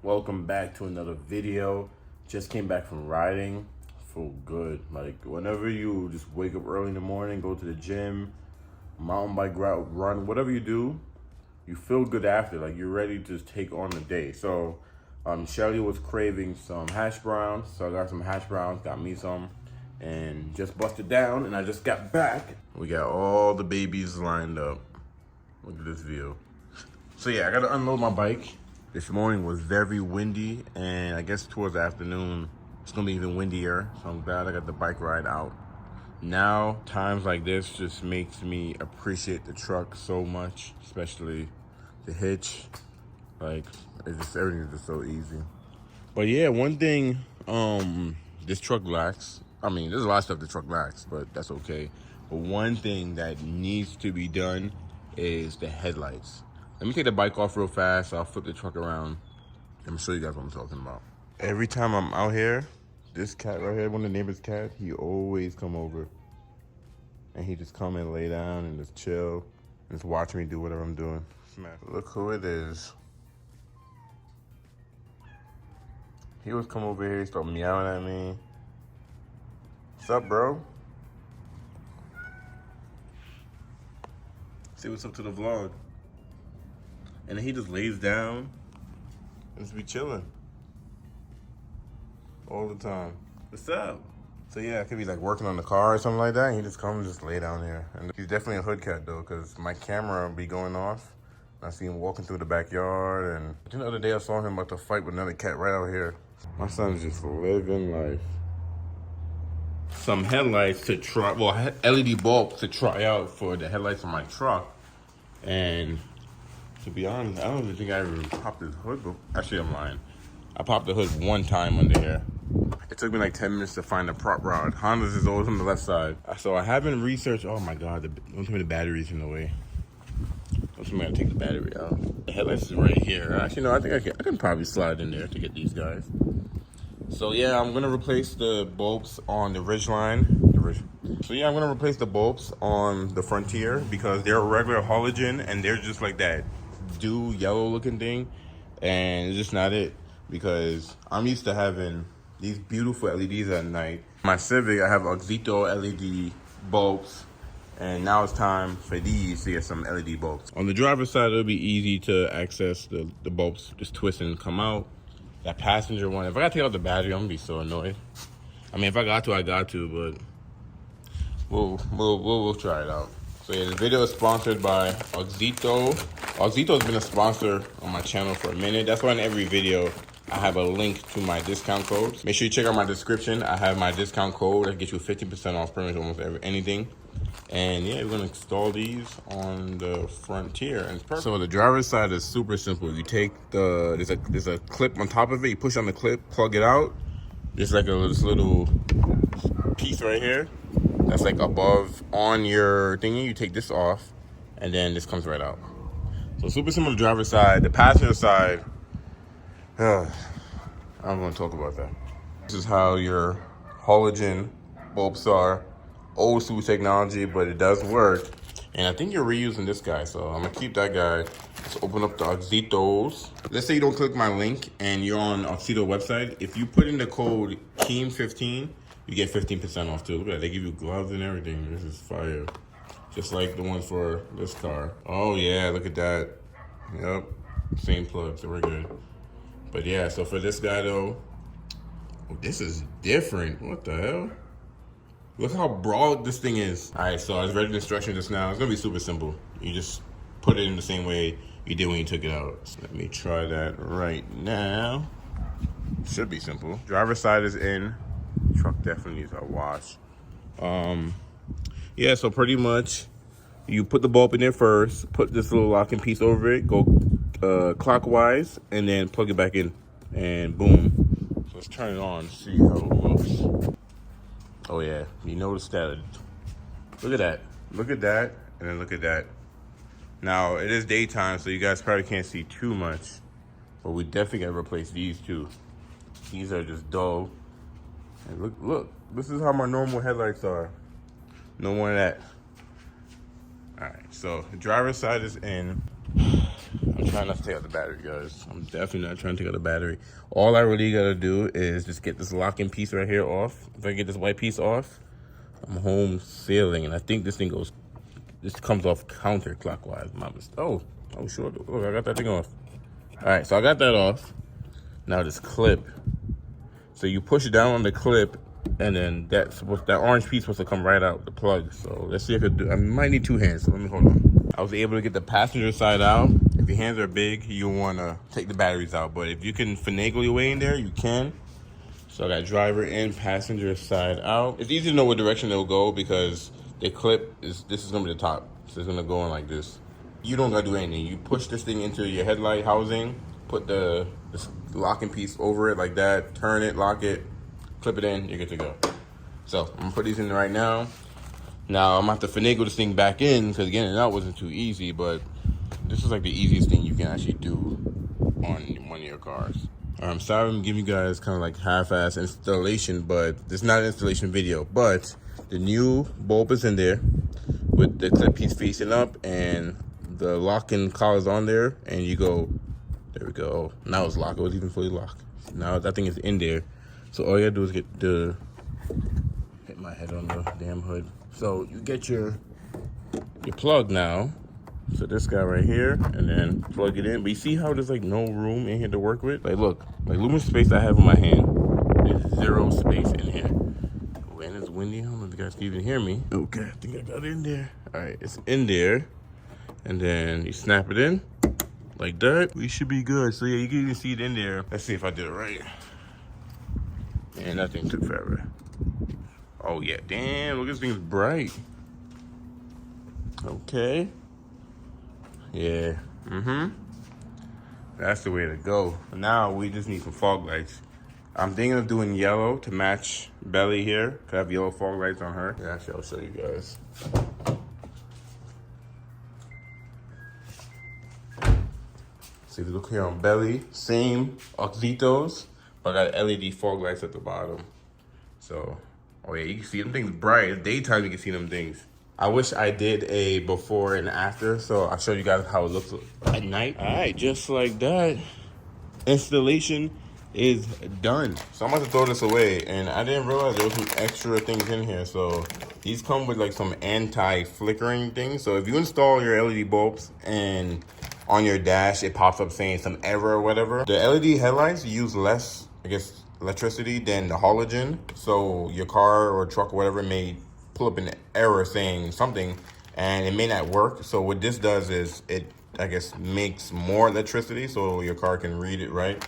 Welcome back to another video. Just came back from riding. Feel good. Like whenever you just wake up early in the morning, go to the gym, mountain bike route, run, whatever you do, you feel good after. Like you're ready to just take on the day. So Shelly was craving some hash browns, so I got some hash browns, got me some, and just busted down. And I just got back. We got all the babies lined up. Look at this view. So yeah, I gotta unload my bike. This morning was very windy, and I guess towards the afternoon, it's gonna be even windier. So I'm glad I got the bike ride out. Now, times like this just makes me appreciate the truck so much, especially the hitch. Like, it's just, everything's just so easy. But yeah, one thing this truck lacks, I mean, there's a lot of stuff the truck lacks, but that's okay. But one thing that needs to be done is the headlights. Let me take the bike off real fast. I'll flip the truck around. Let me show you guys what I'm talking about. Every time I'm out here, this cat right here, one of the neighbor's cat, he always come over. And he just come and lay down and just chill and just watch me do whatever I'm doing. Look who it is. He was come over here, he start meowing at me. What's up, bro? Say what's up to the vlog. And then he just lays down and just be chilling all the time. What's up? So yeah, I could be like working on the car or something like that, and he just comes and just lay down here. And he's definitely a hood cat though, because my camera be going off. I see him walking through the backyard, and I think the other day I saw him about to fight with another cat right out here. My son's just living life. Some headlights to try, well, LED bulbs to try out for the headlights on my truck. And to be honest, I don't even think I ever popped this hood, but actually I'm lying. I popped the hood one time under here. It took me like 10 minutes to find the prop rod. Honda's is always on the left side. So I haven't researched, oh my God, don't tell me the battery's in the way. Don't tell me I gotta take the battery out. The headlights is right here. Actually, no, I think I can probably slide in there to get these guys. So yeah, I'm gonna replace the bulbs on the Ridgeline. So yeah, I'm gonna replace the bulbs on the Frontier because they're a regular halogen and they're just like that dew yellow looking thing, and it's just not it, because I'm used to having these beautiful LEDs at night. My Civic, I have Oxito LED bulbs, and now it's time for these to get some LED bulbs. On the driver's side, it'll be easy to access the bulbs, just twist and come out. That passenger one, if I gotta take out the battery, I'm gonna be so annoyed. I mean, if I got to, I got to, but we'll try it out. So yeah, this video is sponsored by Oxito. Oxito has been a sponsor on my channel for a minute. That's why in every video, I have a link to my discount codes. Make sure you check out my description. I have my discount code that gets you 50% off pretty much almost anything. And yeah, we're gonna install these on the Frontier, and it's perfect. So the driver's side is super simple. You take there's a clip on top of it. You push on the clip, plug it out. There's like this little piece right here that's like above on your thingy. You take this off, and then this comes right out. So super simple driver's side. The passenger side, I'm gonna talk about that. This is how your halogen bulbs are. Old school technology, but it does work. And I think you're reusing this guy, so I'm gonna keep that guy. Let's open up the Oxitos. Let's say you don't click my link and you're on Oxito website. If you put in the code KEEM15, you get 15% off too. Look at that, they give you gloves and everything. This is fire. Just like the ones for this car. Oh yeah, look at that. Yep, same plug, so we're good. But yeah, so for this guy though, oh, this is different. What the hell? Look how broad this thing is. All right, so I was read the instructions just now. It's gonna be super simple. You just put it in the same way you did when you took it out. So let me try that right now. Should be simple. Driver's side is in. Truck definitely needs a wash. Yeah, so pretty much you put the bulb in there first, put this little locking piece over it, go clockwise, and then plug it back in, and boom. So let's turn it on, see how it looks. Oh yeah, you notice that. Look at that. Look at that, and then look at that. Now, it is daytime, so you guys probably can't see too much, but we definitely gotta replace these too. These are just dull. And look, this is how my normal headlights are. No more of that. All right, so the driver's side is in. I'm trying not to take out the battery, guys. I'm definitely not trying to take out the battery. All I really gotta do is just get this locking piece right here off. If I get this white piece off, I'm home sailing. And I think this thing goes, this comes off counterclockwise. Oh, sure. Look, I got that thing off. All right, so I got that off. Now this clip. So you push it down on the clip, and then that orange piece supposed to come right out the plug. So let's see if I can do. I might need two hands. So let me hold on. I was able to get the passenger side out. If your hands are big, you want to take the batteries out. But if you can finagle your way in there, you can. So I got driver and passenger side out. It's easy to know what direction they'll go because the clip is, this is gonna be the top. So it's gonna go in like this. You don't gotta do anything. You push this thing into your headlight housing, put this locking piece over it like that, turn it, lock it, clip it in, you're good to go. So I'm gonna put these in right now. Now I'm gonna have to finagle this thing back in because getting it out wasn't too easy, but this is like the easiest thing you can actually do on one of your cars. I'm sorry I'm giving you guys kind of like half-ass installation, but this is not an installation video. But the new bulb is in there with the clip piece facing up and the locking collars on there, and you go, there we go. Now it's locked. It was even fully locked. Now that thing is in there. So all you gotta do is hit my head on the damn hood. So you get your plug now. So this guy right here, and then plug it in. But you see how there's like no room in here to work with? Like look, like lumen space I have in my hand, there's zero space in here. Oh, and it's windy. I don't know if you guys can even hear me. Okay, I think I got it in there. All right, it's in there. And then you snap it in like that. We should be good. So yeah, you can even see it in there. Let's see if I did it right. Man, that thing took forever. Oh yeah, damn, look, this thing's bright. Okay. Yeah, that's the way to go. Now we just need some fog lights. I'm thinking of doing yellow to match Belly here. Cause I have yellow fog lights on her. Yeah, actually, I'll show you guys. See, if you look here on Belly, same Oxitos, but I got LED fog lights at the bottom. So, oh yeah, you can see them things bright. It's daytime, you can see them things. I wish I did a before and after, so I'll show you guys how it looks at night. All right, just like that, installation is done. So I'm about to throw this away, and I didn't realize there was some extra things in here. So these come with like some anti-flickering things. So if you install your LED bulbs and on your dash, it pops up saying some error or whatever. The LED headlights use less, I guess, electricity than the halogen. So your car or truck or whatever may pull up an error saying something and it may not work. So what this does is it, I guess, makes more electricity so your car can read it right.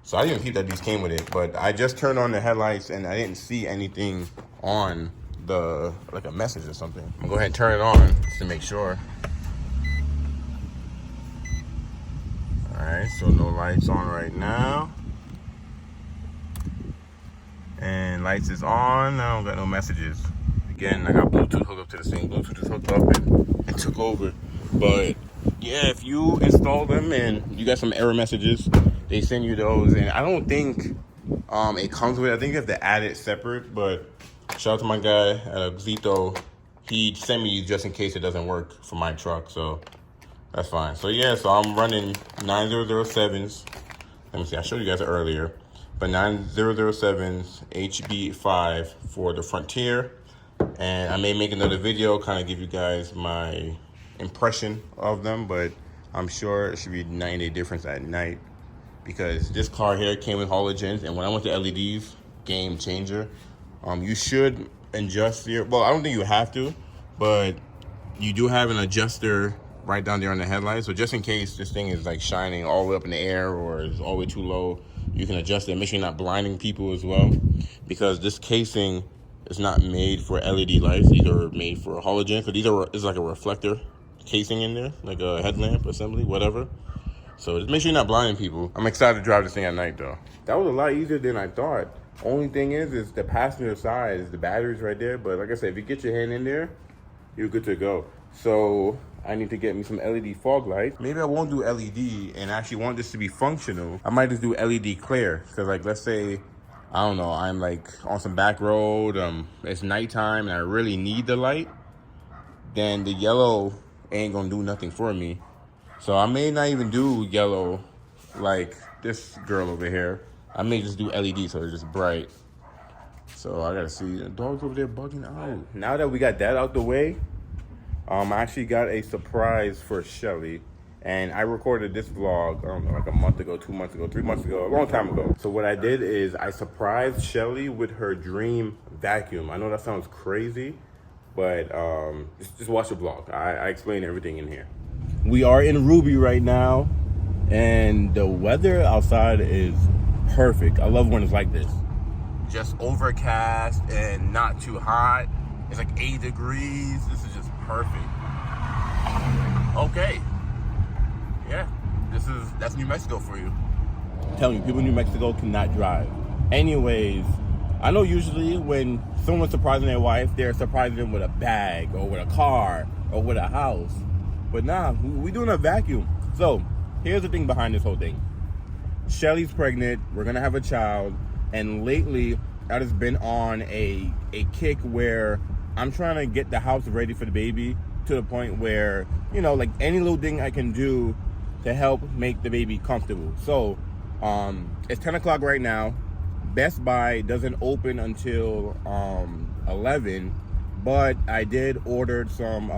So I didn't even peep that these came with it, but I just turned on the headlights and I didn't see anything on the, like a message or something. I'm gonna go ahead and turn it on just to make sure. All right, so no lights on right now. And lights is on, I don't got no messages. Again, I got Bluetooth hooked up to the thing. Bluetooth is hooked up and took over. But yeah, if you install them and you got some error messages, they send you those. And I don't think it comes with it. I think you have to add it separate. But shout out to my guy at Zito. He sent me just in case it doesn't work for my truck. So that's fine. So yeah, so I'm running 9007s. Let me see, I showed you guys earlier. But 9007s HB5 for the Frontier. And I may make another video, kind of give you guys my impression of them, but I'm sure it should be 90 difference at night because this car here came with halogens, and when I went to LEDs, game changer. You should adjust your, well, I don't think you have to, but you do have an adjuster right down there on the headlight. So just in case this thing is like shining all the way up in the air or is all the way too low, you can adjust it. Make sure you're not blinding people as well, because this casing is not made for LED lights. These are made for halogen. So these are, it's like a reflector casing in there, like a headlamp assembly, whatever. So just make sure you're not blinding people. I'm excited to drive this thing at night though. That was a lot easier than I thought. Only thing is the passenger side is the batteries right there. But like I said, if you get your hand in there, you're good to go. So I need to get me some LED fog lights. Maybe I won't do LED and actually want this to be functional. I might just do LED clear. Cause like, let's say, I don't know, I'm like on some back road, it's nighttime and I really need the light, then the yellow ain't gonna do nothing for me. So I may not even do yellow like this girl over here. I may just do LED so it's just bright. So I gotta see. The dog's over there bugging out. Now that we got that out the way, I actually got a surprise for Shelly. And I recorded this vlog, I don't know, like a month ago, 2 months ago, 3 months ago, a long time ago. So what I did is I surprised Shelly with her dream vacuum. I know that sounds crazy, but just watch the vlog. I explain everything in here. We are in Ruby right now, and the weather outside is perfect. I love when it's like this. Just overcast and not too hot. It's like 80 degrees. This is just perfect. Okay. Yeah, that's New Mexico for you. I'm telling you, people in New Mexico cannot drive. Anyways, I know usually when someone's surprising their wife, they're surprising them with a bag or with a car or with a house. But nah, we doing a vacuum. So here's the thing behind this whole thing. Shelly's pregnant, we're gonna have a child, and lately I just been on a kick where I'm trying to get the house ready for the baby to the point where, you know, like any little thing I can do to help make the baby comfortable. So it's 10 o'clock right now. Best Buy doesn't open until 11, but I did order some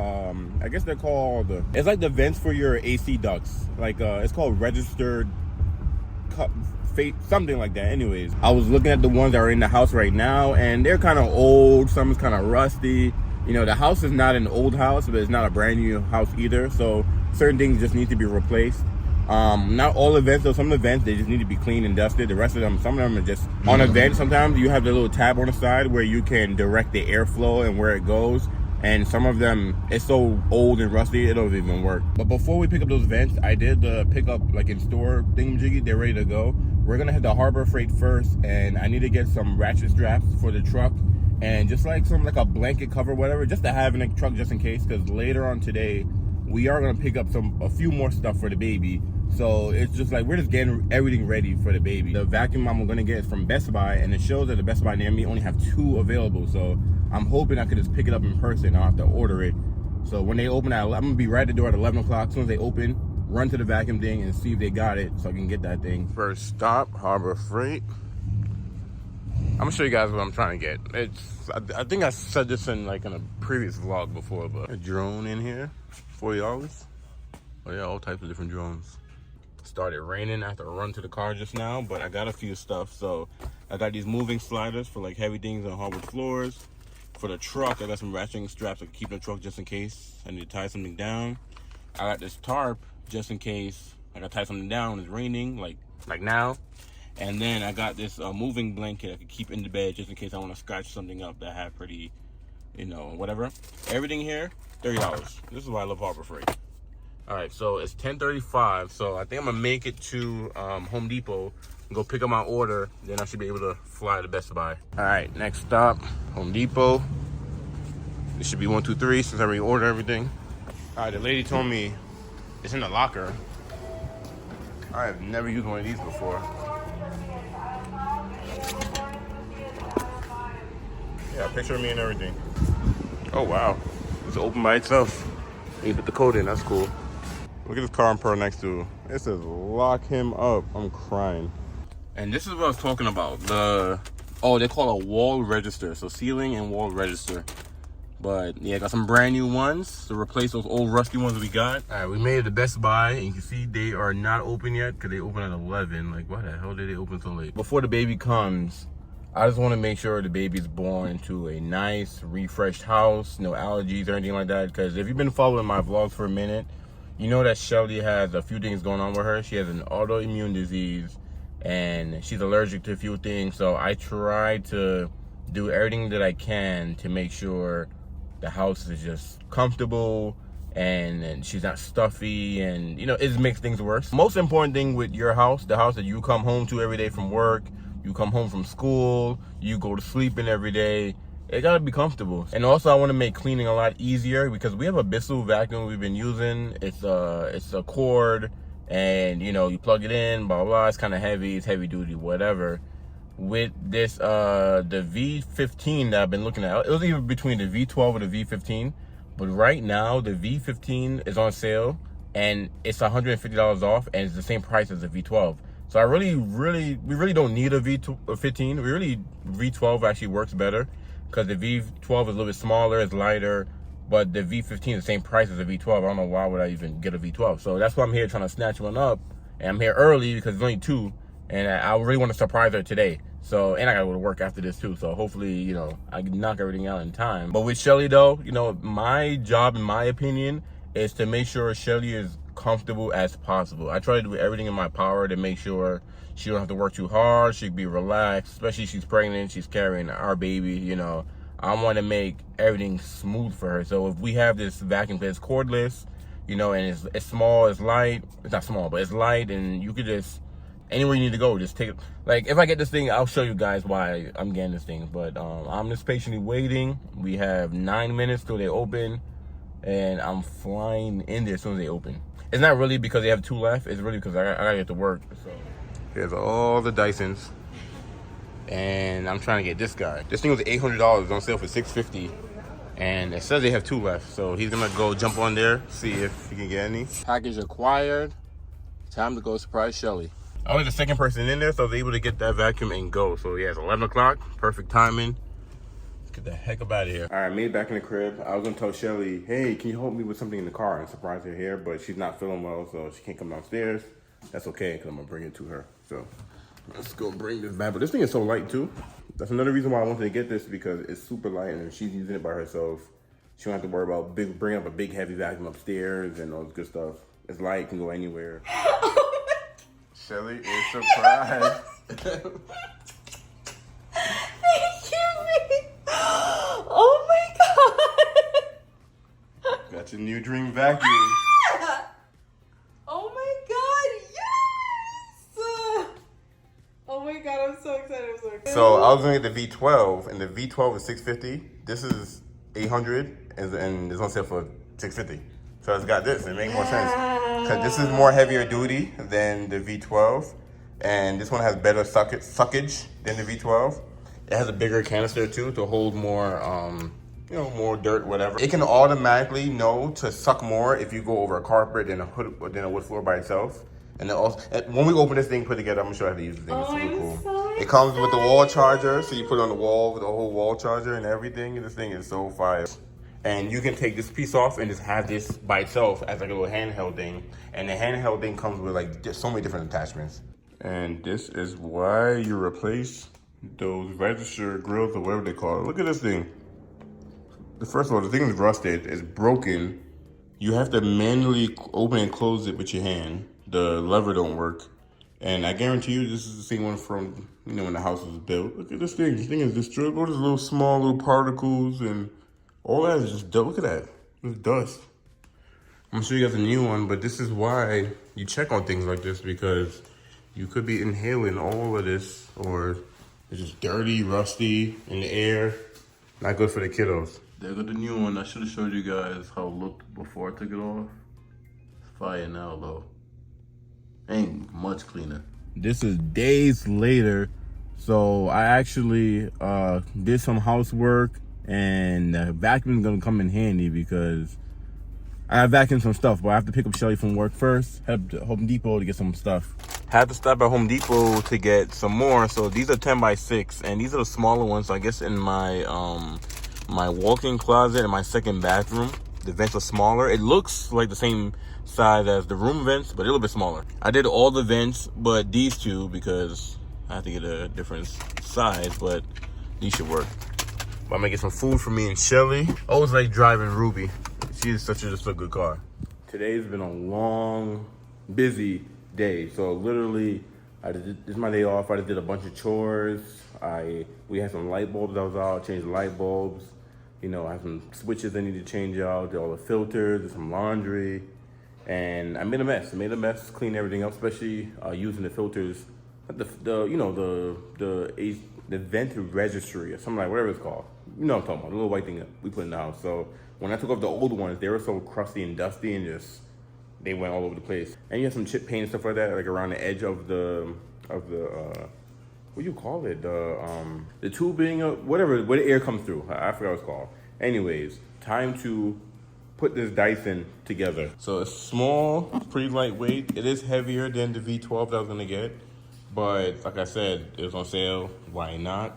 I guess they're called, it's like the vents for your AC ducts, like it's called registered something like that. Anyways, I was looking at the ones that are in the house right now, and they're kind of old, some is kind of rusty. You know, the house is not an old house, but it's not a brand new house either, so certain things just need to be replaced. Not all events, though. Some events, they just need to be cleaned and dusted. The rest of them, some of them are just on events. Sometimes you have the little tab on the side where you can direct the airflow and where it goes. And some of them, it's so old and rusty, it don't even work. But before we pick up those vents, I did the pick up like in store thingamajiggy. They're ready to go. We're gonna hit the Harbor Freight first, and I need to get some ratchet straps for the truck. And just like a blanket cover, whatever, just to have in the truck just in case, because later on today, we are gonna pick up a few more stuff for the baby. So it's just like, we're just getting everything ready for the baby. The vacuum I'm gonna get is from Best Buy, and it shows that the Best Buy near me only have 2 available. So I'm hoping I could just pick it up in person. I don't have to order it. So when they open, I'm gonna be right at the door at 11 o'clock. As soon as they open, run to the vacuum thing and see if they got it so I can get that thing. First stop, Harbor Freight. I'm gonna show you guys what I'm trying to get. I think I said this in a previous vlog before, but a drone in here, $40. Oh yeah, all types of different drones. Started raining. I have to run to the car just now, but I got a few stuff. So I got these moving sliders for like heavy things on hardwood floors. For the truck, I got some ratcheting straps that keep the truck just in case I need to tie something down. I got this tarp just in case I gotta tie something down when it's raining, like now. And then I got this moving blanket I could keep in the bed just in case I want to scratch something up that I have pretty, you know, whatever. Everything here, $30. This is why I love Harbor Freight. All right, so it's 10:35, so I think I'm gonna make it to Home Depot and go pick up my order. Then I should be able to fly to Best Buy. All right, next stop, Home Depot. This should be 1, 2, 3 since I already ordered everything. All right, the lady told me it's in the locker. I have never used one of these before. Yeah, picture of me and everything. Oh wow, it's open by itself. You put the code in, that's cool. Look at this car I'm purring next to. It says lock him up. I'm crying. And this is what I was talking about. They call it a wall register. So ceiling and wall register. But yeah, I got some brand new ones to replace those old rusty ones we got. All right, we made it to Best Buy, and you can see they are not open yet because they open at 11. Like, why the hell did they open so late? Before the baby comes, I just want to make sure the baby's born into a nice, refreshed house, no allergies or anything like that. Because if you've been following my vlogs for a minute, you know that Shelly has a few things going on with her. She has an autoimmune disease, and she's allergic to a few things. So I try to do everything that I can to make sure the house is just comfortable and she's not stuffy, and you know, it just makes things worse. Most important thing with your house, the house that you come home to every day from work, you come home from school, you go to sleep in every day, it gotta be comfortable. And also I want to make cleaning a lot easier because we have a Bissell vacuum we've been using. It's a cord, and you know, you plug it in, blah blah. It's kind of heavy, it's heavy duty, whatever. With this the V15 that I've been looking at, it was either between the V12 or the V15, but right now the V15 is on sale and it's $150 off, and it's the same price as a V12. So we really don't need a V15. V12 actually works better because the V12 is a little bit smaller, it's lighter, but the V15 is the same price as a V12. I don't know why would I even get a V12. So that's why I'm here trying to snatch one up, and I'm here early because it's only 2, and I really want to surprise her today. So, and I gotta go to work after this too. So hopefully, you know, I can knock everything out in time. But with Shelly though, you know, my job, in my opinion, is to make sure Shelly is comfortable as possible. I try to do everything in my power to make sure she don't have to work too hard. She can be relaxed, especially she's pregnant, she's carrying our baby, you know. I want to make everything smooth for her. So if we have this vacuum that's cordless, you know, and it's small, it's light, it's not small, but it's light, and you could just, anywhere you need to go, just take it. Like, if I get this thing, I'll show you guys why I'm getting this thing. But I'm just patiently waiting. We have 9 minutes till they open, and I'm flying in there as soon as they open. It's not really because they have 2 left. It's really because I gotta get to work. So here's all the Dysons, and I'm trying to get this guy. This thing was $800 on sale for $650, and it says they have 2 left. So he's gonna go jump on there, see if he can get any. Package acquired. Time to go surprise Shelly. I was the second person in there, so I was able to get that vacuum and go. So yeah, it's 11 o'clock, perfect timing. Let's get the heck up out of here. All right, made it back in the crib. I was gonna tell Shelly, hey, can you help me with something in the car and surprise her here, but she's not feeling well, so she can't come downstairs. That's okay, because I'm gonna bring it to her. So let's go bring this back. But this thing is so light too. That's another reason why I wanted to get this, because it's super light, and if she's using it by herself, she won't have to worry about bringing up a big heavy vacuum upstairs and all this good stuff. It's light, can go anywhere. Shelly is surprised. Thank you. Oh my god. Got your new dream vacuum. Oh my god, yes! Oh my god, I'm so excited. I'm so excited. So I was gonna get the V12, and the V12 is $650. This is $800, and it's on sale for $650. So it's got this. It makes more sense. Because this is more heavier duty than the V12. And this one has better suckage than the V12. It has a bigger canister too to hold more, you know, more dirt, whatever. It can automatically know to suck more if you go over a carpet than a wood floor by itself. And then also, when we open this thing put together, I'm gonna show you how to use the thing. It's super cool. So it comes with the wall charger, so you put it on the wall with the whole wall charger and everything. And this thing is so fire. And you can take this piece off and just have this by itself as like a little handheld thing. And the handheld thing comes with like just so many different attachments. And this is why you replace those register grills or whatever they call it. Look at this thing. First of all, the thing is rusted, it's broken. You have to manually open and close it with your hand. The lever don't work. And I guarantee you this is the same one from, you know, when the house was built. Look at this thing. This thing is destroyed. All these little small little particles and all that is just, look at that. It's dust. I'm gonna show you guys a new one, but this is why you check on things like this, because you could be inhaling all of this, or it's just dirty, rusty, in the air. Not good for the kiddos. There go the new one. I should have showed you guys how it looked before I took it off. It's fire now though. Ain't much cleaner. This is days later. So I actually did some housework, and the vacuum is gonna come in handy because I vacuumed some stuff, but I have to pick up Shelly from work first. Head to Home Depot to get some stuff. Had to stop at Home Depot to get some more. So these are 10x6, and these are the smaller ones. So I guess in my my walk-in closet and my second bathroom, the vents are smaller. It looks like the same size as the room vents, but a little bit smaller. I did all the vents, but these two, because I have to get a different size, but these should work. But I'm gonna get some food for me and Shelly. Always like driving Ruby. She's just a good car. Today's been a long, busy day. So literally, this is my day off. I just did a bunch of chores. We had some light bulbs that was out, changed the light bulbs. You know, I have some switches I need to change out, did all the filters, did some laundry. And I made a mess. Cleaned everything up, especially using the filters. The vent registry or something like whatever it's called. You know what I'm talking about, the little white thing that we put in the house. So when I took off the old ones, they were so crusty and dusty and just, they went all over the place. And you have some chip paint and stuff like that, like around the edge of the what do you call it? The tubing, whatever, where the air comes through. I forgot what it's called. Anyways, time to put this Dyson together. So it's small, pretty lightweight. It is heavier than the V12 that I was gonna get, but like I said, it was on sale. Why not?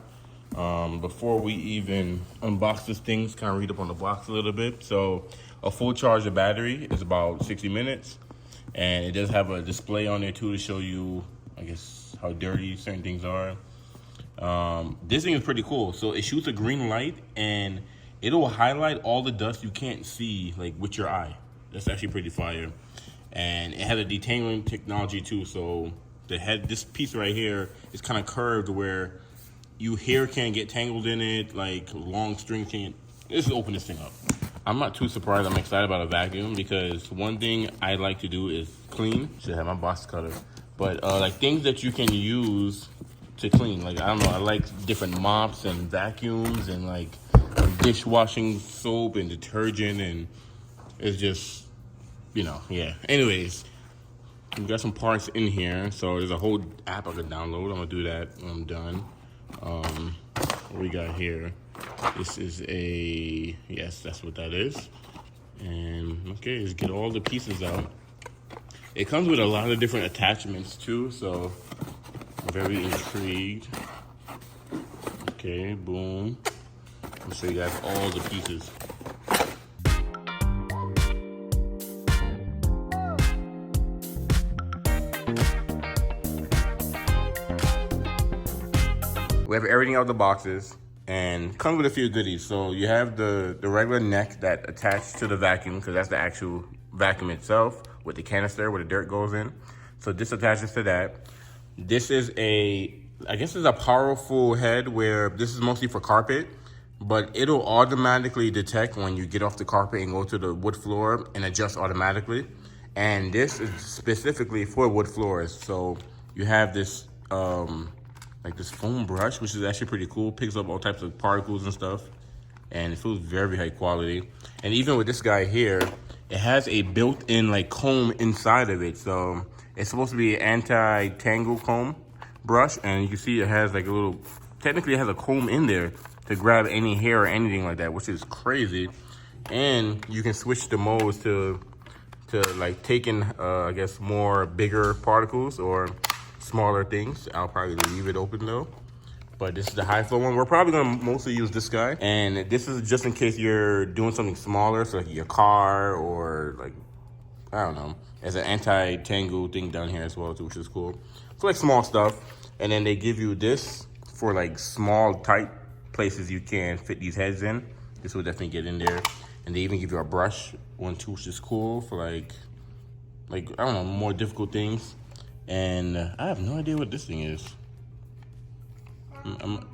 Before we even unbox this thing, let's kind of read up on the box a little bit. So a full charge of battery is about 60 minutes, and it does have a display on there too to show you, I guess, how dirty certain things are. This thing is pretty cool. So it shoots a green light and it'll highlight all the dust you can't see, like, with your eye. That's actually pretty fire. And it has a detangling technology too. So this piece right here is kind of curved where you hair can't get tangled in it, like long string can't. Let's just open this thing up. I'm not too surprised. I'm excited about a vacuum because one thing I like to do is clean. Should have my box cutter. But like things that you can use to clean. Like, I don't know, I like different mops and vacuums and like dishwashing soap and detergent, and it's just, you know, yeah. Anyways, we got some parts in here. So there's a whole app I could download. I'm gonna do that when I'm done. What we got here? This is a, yes, that's what that is. And okay, let's get all the pieces out. It comes with a lot of different attachments too, so I'm very intrigued. Okay, boom. I'll show you guys all the pieces. We have everything out of the boxes and comes with a few goodies. So you have the regular neck that attached to the vacuum, because that's the actual vacuum itself with the canister where the dirt goes in. So this attaches to that. This is I guess it's a powerful head where this is mostly for carpet, but it'll automatically detect when you get off the carpet and go to the wood floor and adjust automatically. And this is specifically for wood floors. So you have this, like this foam brush, which is actually pretty cool. Picks up all types of particles and stuff, and it feels very high quality. And even with this guy here, it has a built-in like comb inside of it. So it's supposed to be an anti-tangle comb brush, and you can see it has like a little, technically it has a comb in there to grab any hair or anything like that, which is crazy. And you can switch the modes to like taking, I guess, more bigger particles or smaller things. I'll probably leave it open though. But this is the high flow one. We're probably gonna mostly use this guy. And this is just in case you're doing something smaller, so like your car or like, I don't know. There's an anti-tangle thing down here as well too, which is cool. So like small stuff. And then they give you this for like small tight places you can fit these heads in. This will definitely get in there. And they even give you a brush one too, which is cool for like I don't know, more difficult things. And I have no idea what this thing is. And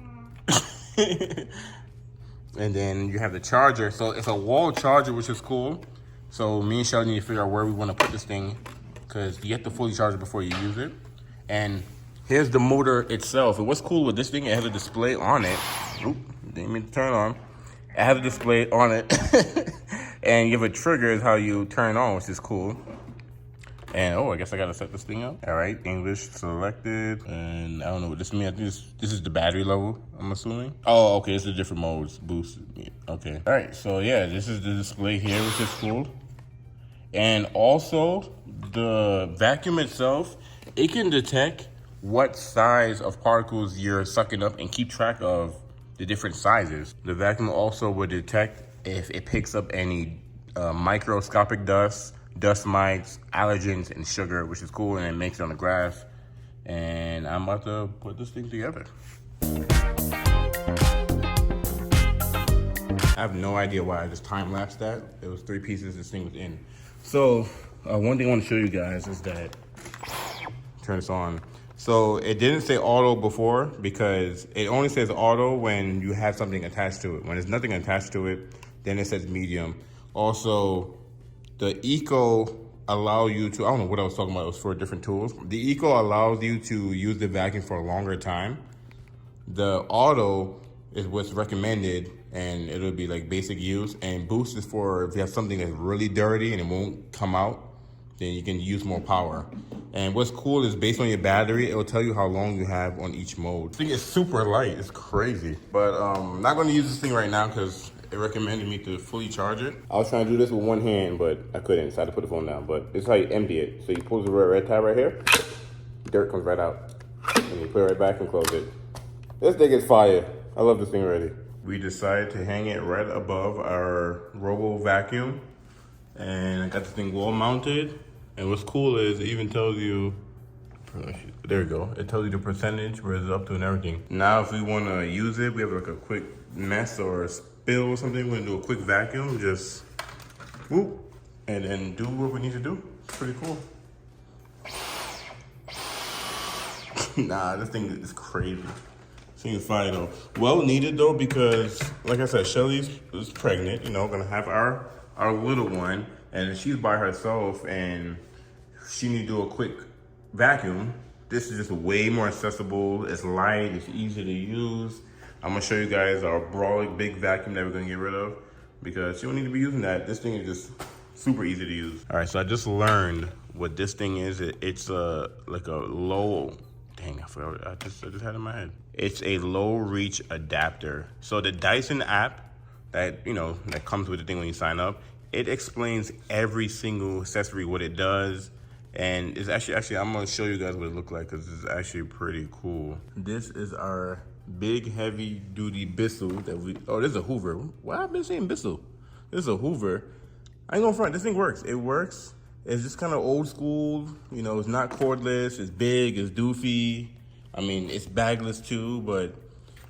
then you have the charger. So it's a wall charger, which is cool. So me and Shelly need to figure out where we want to put this thing, because you have to fully charge it before you use it. And here's the motor itself. And what's cool with this thing, it has a display on it. Oop, didn't mean to turn on. It has a display on it. And you have a trigger is how you turn on, which is cool. And oh, I guess I gotta set this thing up. All right, English selected. And I don't know what this means. I think this is the battery level, I'm assuming. Oh, okay, it's the different modes. Boost, okay. All right, so yeah, this is the display here, which is cool. And also, the vacuum itself, it can detect what size of particles you're sucking up and keep track of the different sizes. The vacuum also will detect if it picks up any microscopic dust, dust mites, allergens, and sugar, which is cool, and it makes it on the graph. And I'm about to put this thing together. I have no idea why I just time-lapsed that. It was 3 pieces this thing was in. So one thing I want to show you guys is that, turn this on. So it didn't say auto before, because it only says auto when you have something attached to it. When there's nothing attached to it, then it says medium. Also, the Eco allow you to, I don't know what I was talking about, it was for different tools. The Eco allows you to use the vacuum for a longer time. The Auto is what's recommended, and it'll be like basic use. And Boost is for if you have something that's really dirty and it won't come out, then you can use more power. And what's cool is based on your battery, it will tell you how long you have on each mode. This thing is super light, it's crazy. But I'm not gonna use this thing right now because it recommended me to fully charge it. I was trying to do this with one hand, but I couldn't, so I had to put the phone down. But it's how you empty it. So you pull the red tab right here, dirt comes right out. And you put it right back and close it. This thing is fire. I love this thing already. We decided to hang it right above our Robo vacuum. And I got this thing wall mounted. And what's cool is it even tells you, there we go. It tells you the percentage where it's up to and everything. Now if we want to use it, we have like a quick mess or a spill or something, we're gonna do a quick vacuum, just whoop, and then do what we need to do. It's pretty cool. Nah, this thing is crazy. This thing is fire though. Well needed though, because like I said, Shelly's is pregnant, you know, gonna have our little one, and she's by herself and she need to do a quick vacuum. This is just way more accessible. It's light, it's easy to use. I'm gonna show you guys our Brawlic big vacuum that we're gonna get rid of, because you don't need to be using that. This thing is just super easy to use. All right, so I just learned what this thing is. It's like a low, dang, I forgot, I just had it in my head. It's a low reach adapter. So the Dyson app that, you know, that comes with the thing when you sign up, it explains every single accessory, what it does. And it's actually, I'm gonna show you guys what it looks like, because it's actually pretty cool. This is our big heavy duty Bissell that oh, this is a Hoover. Why I've been saying Bissell? This is a Hoover. I ain't gonna front, this thing works. It works. It's just kind of old school, you know, it's not cordless, it's big, it's doofy. I mean, it's bagless too, but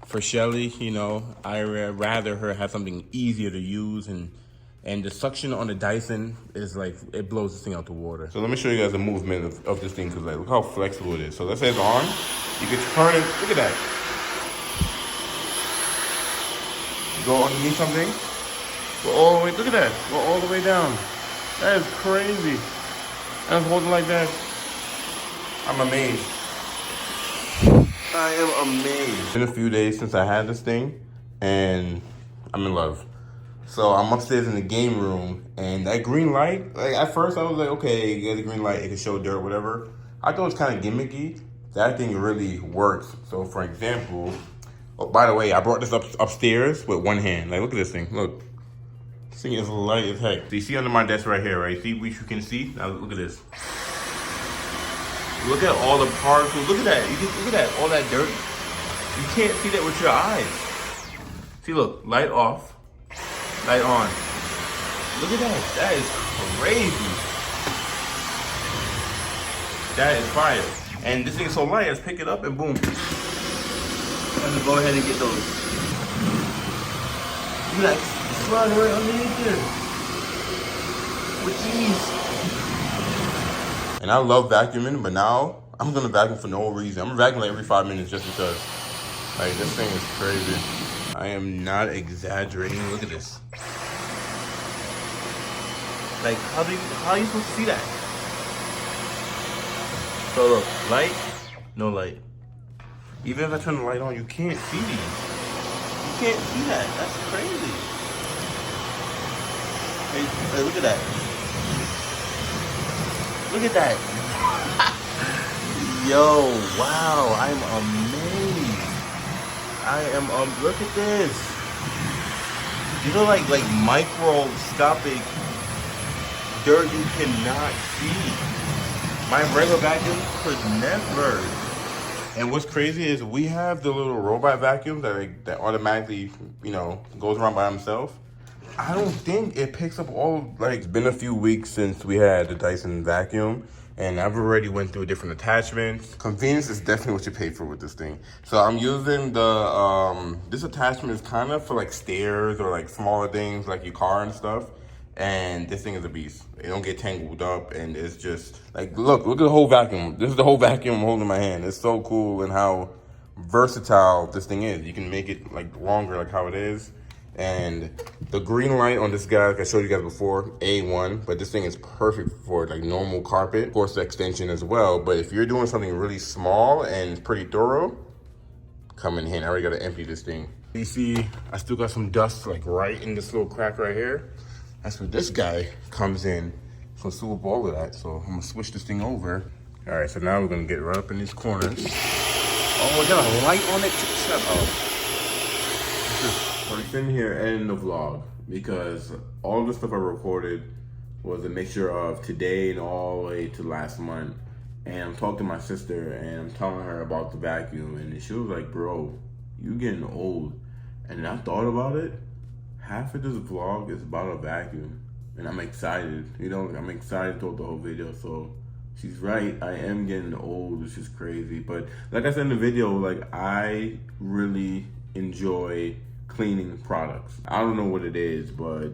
for Shelly, you know, I'd rather her have something easier to use, and the suction on the Dyson is like, it blows this thing out the water. So let me show you guys the movement of this thing, because like, look how flexible it is. So let's say it's on, you can turn it, look at that. Go underneath something, go all the way, look at that, go all the way down. That is crazy. And I'm holding like that. I'm amazed. I am amazed. It's been a few days since I had this thing, and I'm in love. So I'm upstairs in the game room, and that green light, like at first I was like, okay, you get the green light, it can show dirt, whatever. I thought it was kind of gimmicky. That thing really works. So for example, oh, by the way, I brought this upstairs with one hand. Like, look at this thing, look. This thing is light as heck. So you see under my desk right here, right? See what you can see? Now look at this. Look at all the particles, look at that. You can, look at that, all that dirt. You can't see that with your eyes. See, look, light off. Light on. Look at that. That is crazy. That is fire. And this thing is so light, let's pick it up and boom. I'm gonna go ahead and get those. You like slide right underneath there. With ease. And I love vacuuming, but now I'm gonna vacuum for no reason. I'm gonna vacuum like every 5 minutes just because. Like, this thing is crazy. I am not exaggerating. Look at this. Like, how are you supposed to see that? So look, light, no light. Even if I turn the light on, you can't see these. You can't see that. That's crazy. Hey, look at that. Look at that. Yo, wow, I'm amazed. Look at this. These are like microscopic dirt you cannot see. My regular vacuum could never. And what's crazy is we have the little robot vacuum that automatically, you know, goes around by himself. I don't think it picks up all, like, it's been a few weeks since we had the Dyson vacuum, and I've already went through different attachments. Convenience is definitely what you pay for with this thing. So I'm using the, this attachment is kind of for like stairs or like smaller things like your car and stuff. And this thing is a beast. It don't get tangled up, and it's just like, look at the whole vacuum. This is the whole vacuum I'm holding in my hand. It's so cool and how versatile this thing is. You can make it like longer, like how it is. And the green light on this guy, like I showed you guys before, A1, but this thing is perfect for like normal carpet. Of course, the extension as well. But if you're doing something really small and pretty thorough, come in handy. I already got to empty this thing. You see, I still got some dust like right in this little crack right here. That's where this guy comes in. It's gonna swoop all of that. So I'm gonna switch this thing over. All right, so now we're gonna get right up in these corners. Oh, we got a light on it. Shut up. I'm sitting here editing the vlog because all the stuff I recorded was a mixture of today and all the way to last month. And I'm talking to my sister and I'm telling her about the vacuum, and she was like, bro, you getting old. And I thought about it. Half of this vlog is about a vacuum. And I'm excited, you know, I'm excited throughout the whole video. So she's right, I am getting old, which is crazy. But like I said in the video, like, I really enjoy cleaning products. I don't know what it is, but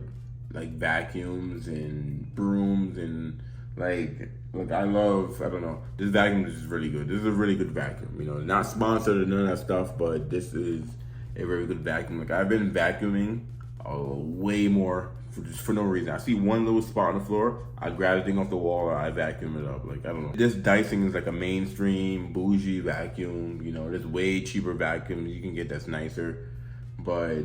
like vacuums and brooms and like I don't know. This vacuum is really good. This is a really good vacuum. You know, not sponsored or none of that stuff, but this is a very good vacuum. Like, I've been vacuuming way more for no reason. I see one little spot on the floor, I grab the thing off the wall, or I vacuum it up. Like, I don't know. This Dyson is like a mainstream bougie vacuum. You know, there's way cheaper vacuums you can get that's nicer, but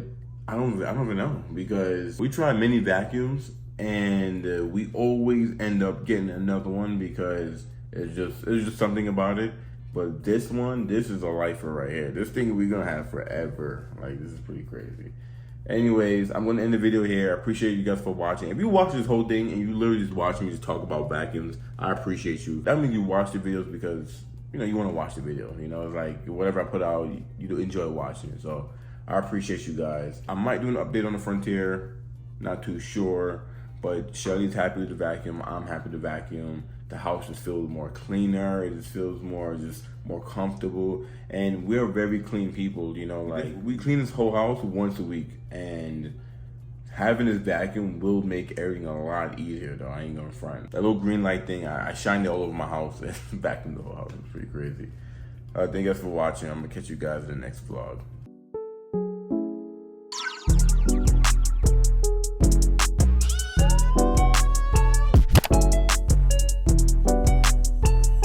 I don't even know, because we try many vacuums and we always end up getting another one because it's just something about it. But this one, this is a lifer right here. This thing we're gonna have forever. Like, this is pretty crazy. Anyways, I'm gonna end the video here. I appreciate you guys for watching. If you watch this whole thing and you literally just watch me just talk about vacuums, I appreciate you. That means you watch the videos because, you know, you wanna watch the video. You know, it's like whatever I put out, you enjoy watching it. So I appreciate you guys. I might do an update on the Frontier, not too sure, but Shelly's happy with the vacuum. I'm happy with the vacuum. The house just feels more cleaner. It just feels more comfortable. And we're very clean people, you know, like we clean this whole house once a week, and having this vacuum will make everything a lot easier though. I ain't gonna front. That little green light thing, I shined it all over my house and vacuumed the whole house. It's pretty crazy. Thank you guys for watching. I'm gonna catch you guys in the next vlog.